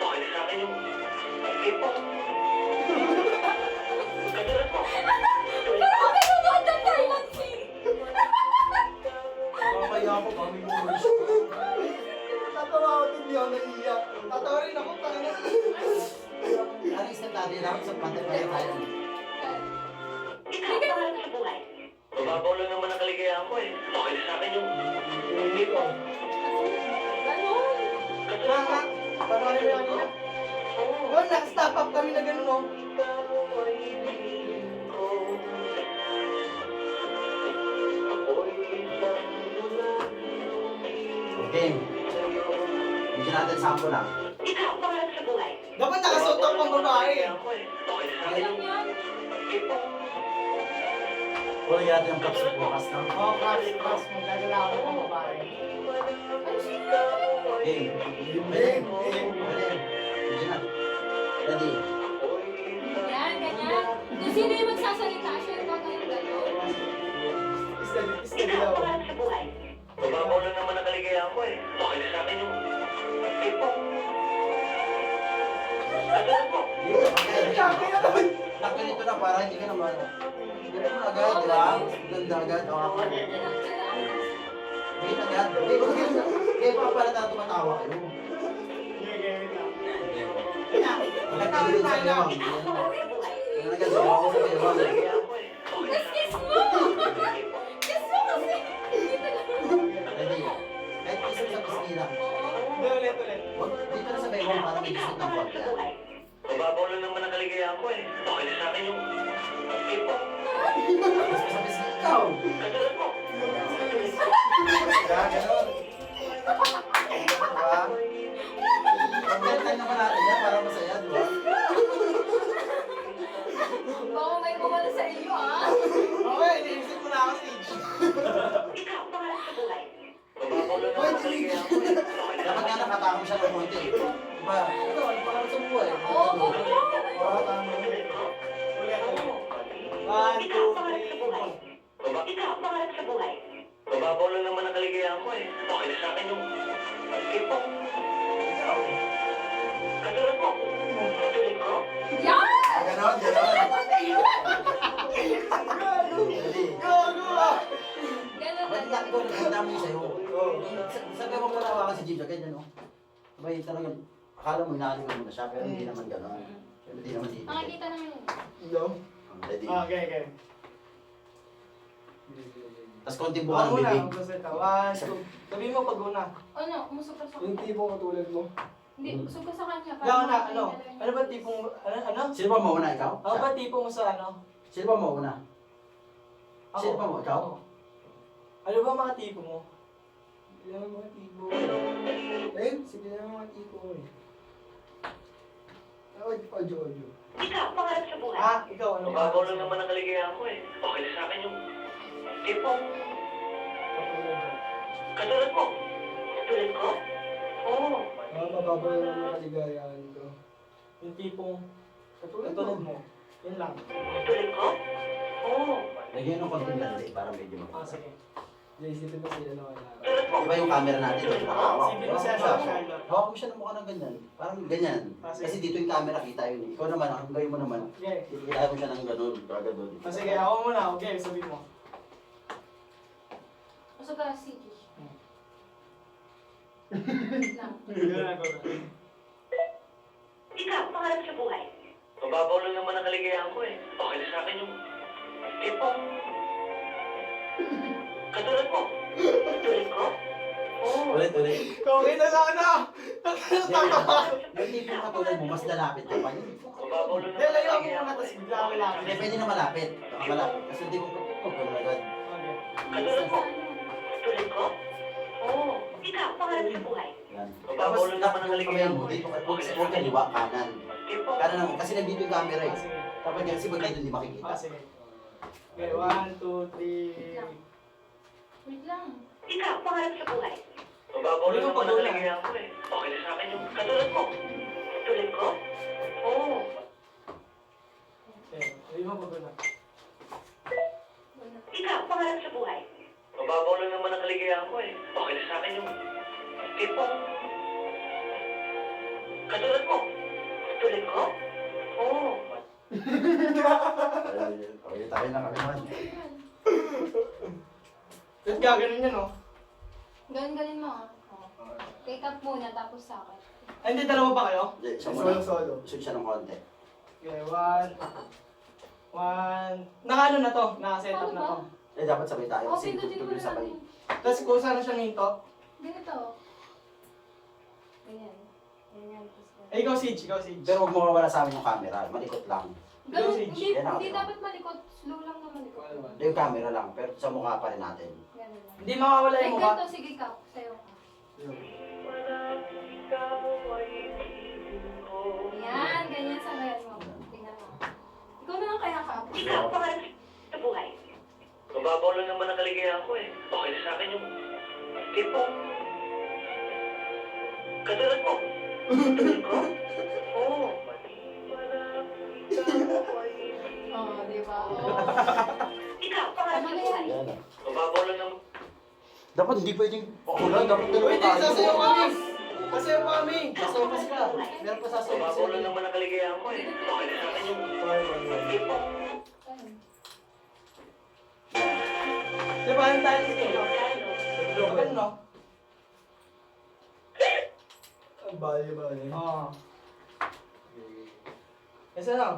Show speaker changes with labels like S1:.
S1: Okay na sa akin yung tipo. Katulad mo.
S2: Pero ako nanonood ng Thailand scene.
S3: Mamaya ako, kami mo. Tatawa ako, hindi ako naiiyak. Tatawa rin ako, tanga.
S4: Ano yung step natin lang sa pantay pa tayo?
S1: Ikaw, pangarap sa buhay. Mababaw lang naman ang kaligayahan ko eh. Okay na sa akin yung tipo.
S2: Ganon.
S1: Katulad mo.
S3: Paano kami na kanina? Oh, nag-stop up kami na gano'n, no?
S4: Game. Bigyan natin sample lang.
S1: Ikaw, pangarap sa buhay.
S3: Dapat nakasuot ako pang babae.
S1: Okay na sa akin yung
S2: Yan.
S1: tipo.
S4: Huwag natin ang props bukas na.
S3: Oh, crush. Magdadala ako ng babae.
S2: Ano siya?
S4: Game.
S3: Game.
S4: Bigyan na. Ready.
S2: Yan, ganyan. Kung sino yung magsasalita, siya yung gagawin gano'n.
S3: Steady
S1: Ikaw,
S3: daw.
S1: pangarap sa buhay. Mababaw lang naman ang kaligayahan ko eh. Okay na sa akin yung tipo. Katulad mo.
S4: Dapat nakalito na para hindi ka naman. Hindi naman agad, di ba? Ganda agad. Ako. Hindi agad. Kaya pa pala tayo tumatawa kayo. Magkakaroon sa iyo. Kaya nagagawa ko sa iyo.
S1: Kaligayahan ko eh. Okay na sa
S2: Kiss mo! Kiss mo kasi!
S4: Ready. Kahit isip sa pisnila.
S3: Hindi, ulit.
S4: Dito na sa baybang para may gusto ng konti.
S1: Mababaw lang naman ang kaligayahan ko eh. Okay na sa akin yung tipo.
S4: Gusto sa pisnila. Ikaw!
S1: Katulad mo.
S4: Kaya gano'n. Diba? Pag-time naman natin yan para masaya, di ba?
S2: Baka may kumala sa iyo, ah.
S3: Okay, iniisip mo na ako stage.
S1: Ikaw, pangarap sa buhay. Mababaw lang naman ang kaligayahan ko eh. Okay na sa
S4: Dapat
S1: akin
S4: nga nakatakong siya ng konti. Diba? Ito, ano pa sa buhay?
S2: Oo, ganun.
S3: Oh, tama.
S1: Ulit.
S3: One,
S1: Ikaw,
S3: two,
S1: pangarap sa buhay.
S3: three.
S1: Ikaw, pangarap sa buhay. Mababaw lang naman ang kaligayahan ko eh. Okay na sa akin yung tipo. Katulad mo. Katulad ko.
S2: Yan!
S4: Ah, gano'n, gano'n. Ready?
S3: Gago ah!
S2: Ganun
S4: Ba't
S2: talaga.
S4: ko nagkanda mo sa'yo?
S3: Oo.
S4: Sabi mo pala hawakan si Jim, ganyan, no? Sabay talagang, akala mo inaaliwan mo na siya, pero hindi naman gano'n. Pero hindi naman dito.
S2: Nakikita naman yun.
S3: Yo.
S4: Ready?
S3: Okay.
S4: Tapos konti buka ng
S3: Ako
S4: bibig.
S3: na, magsasalita. One, two. Sabihin mo pag una.
S2: Ano, umusok ka sa
S3: Yung
S2: kanya.
S3: tipong katulad mo.
S2: Hindi, usok ka sa kanya.
S3: Ikaw na,
S2: makita
S3: ano?
S2: niya.
S3: Ano ba tipong, ano?
S4: Sino ba mauna, ikaw?
S3: Ano
S4: Siya.
S3: ba tipong mo sa ano?
S4: Sino ba mauna?
S3: Ako.
S4: Sino ba mo, ikaw?
S3: Ako. Ano ba mga tipo mo? Sige na mga tipo. Eh, sige na mga tipo mo eh. Audio.
S1: Ikaw, pangarap sa buhay.
S3: Ah, ikaw ano ba?
S1: Mababaw lang naman ang kaligayahan ko eh. Okay na sa akin yung tipo. Katulad mo. Katulad ko. Oo.
S3: Mababaw lang ang kaligayahan ko. Yung tipong katulad mo. Yun lang.
S1: Katulad ko. Oo.
S4: Lagyan ng konting landi para medyo
S3: Ah, sige. Isipin mo sila na wala.
S1: Katulad mo.
S4: Iba yung camera natin, medyo nakahawak.
S3: Isipin mo siya sa Charlotte.
S4: Hawak mo siya ng mukha ng ganyan. Parang ganyan.
S3: Ah, sige.
S4: Kasi dito yung camera, kita yun. Ikaw naman, ang gawin mo naman.
S3: Okay.
S4: Kita mo siya ng gano'n, kagad doon.
S3: Ah, sige, ako muna. Okay, sabihin mo.
S2: Usok ka si Jish. Lang.
S3: Yun ako.
S1: Ikaw, pangarap sa buhay. Mababaw lang naman ang kaligayahan ko eh. Okay na sa akin yung tipo. Katulad mo. Katulad ko. Oo.
S4: Ulit.
S3: Okay na sana! Tatawa!
S4: Yung tipong katulad mo, mas lalapit ka pa. Yung
S1: Mababaw lang
S3: Hindi,
S1: naman ang
S3: layo ako
S1: kaligayahan
S3: muna,
S1: ko
S3: tapos
S1: eh.
S3: bigla ako lang.
S4: Hindi, pwede na malapit. Malapit. Kasi hindi mo ganun agad.
S3: Okay.
S1: Katulad mo. Katulad ko. Oo. Ikaw, pangarap sa buhay.
S4: Yan.
S1: Mababaw
S4: Tapos,
S1: lang naman ang
S4: dapat yung
S1: kaligayahan
S4: kamay
S1: ko
S4: mo,
S1: eh.
S4: dito, huwag kaliwa, kanan.
S1: Tipo.
S4: Kanan naman, kasi nandito yung camera
S3: Ah,
S4: eh.
S3: sige.
S4: Dapat kasi pag dito hindi makikita.
S3: Ah, sige. Okay, 1, 2, 3.
S2: Wait lang.
S1: Ikaw, pangarap sa buhay. Mababaw lang naman ang kaligayahan ko eh. Okay na sa akin yung katulad mo. Katulad ko. Oo.
S3: Okay, sabihin mo pag una.
S1: Ikaw, pangarap sa buhay. Mababaw lang naman ang kaligayahan ko eh. Okay na sa akin yung tipo. Katulad mo.
S4: Okay, tayo na kami man.
S3: Ba't gaganon yan, oh?
S2: Ganun mo. Oh. Take up muna, tapos sa akin.
S3: Ay, hindi, dalawa pa kayo?
S4: Hindi, siya muna.
S3: Solo.
S4: Switch siya ng konti.
S3: Okay, one. Naka-ano na to? Naka-set up
S2: Ano
S3: na
S2: ba?
S3: to.
S4: Eh, dapat sabay tayo.
S2: Oh,
S4: Kasi
S2: pindutin mo
S4: tuloy
S2: na
S4: sabay.
S2: natin.
S3: Tapos kung saan na siya nginto.
S2: Ganito. Ganyan. Ganyan.
S3: Eh, ikaw, Sige.
S4: Pero huwag mo mawala sa amin yung camera. Malikot lang.
S2: Ganun,
S3: Dosage.
S2: hindi,
S4: Yan,
S2: hindi
S4: okay.
S2: dapat malikot. Slow lang na malikot.
S4: Hindi yung camera lang. Pero sa mukha pa rin natin.
S2: Ganun lang.
S3: Hindi makawala
S2: Like
S3: yung mukha.
S2: ganito, sige ka. Sayo ka. Yan, ganyan sa ngayon mo. Tingnan mo. Ikaw na lang kaya ka.
S1: Ikaw ang pangarap sa buhay. Mababaw lang naman ang kaligayahan ko eh. Okay na sa akin yung tipong katulad mo. Katulad ko? Oo.
S2: Oo, di ba? Oo.
S1: Ikaw ang pangarap sa buhay.
S4: Yan ah.
S1: Mababaw lang naman.
S4: Dapat hindi pwedeng pakulan. Dapat dalawa
S3: Uy, di,
S4: tayo.
S3: sasayaw kami! Sasayaw pa kami!
S4: Sasayaw ka. Meron pa sasayaw
S1: Mababaw
S4: sa'yo.
S1: lang naman ang kaligayahan ko eh. Okay na sa akin yung tipong
S2: Ayun.
S3: Di ba, yung tayo dito? Ganun, no?
S5: Bali.
S3: Oo. Isa lang.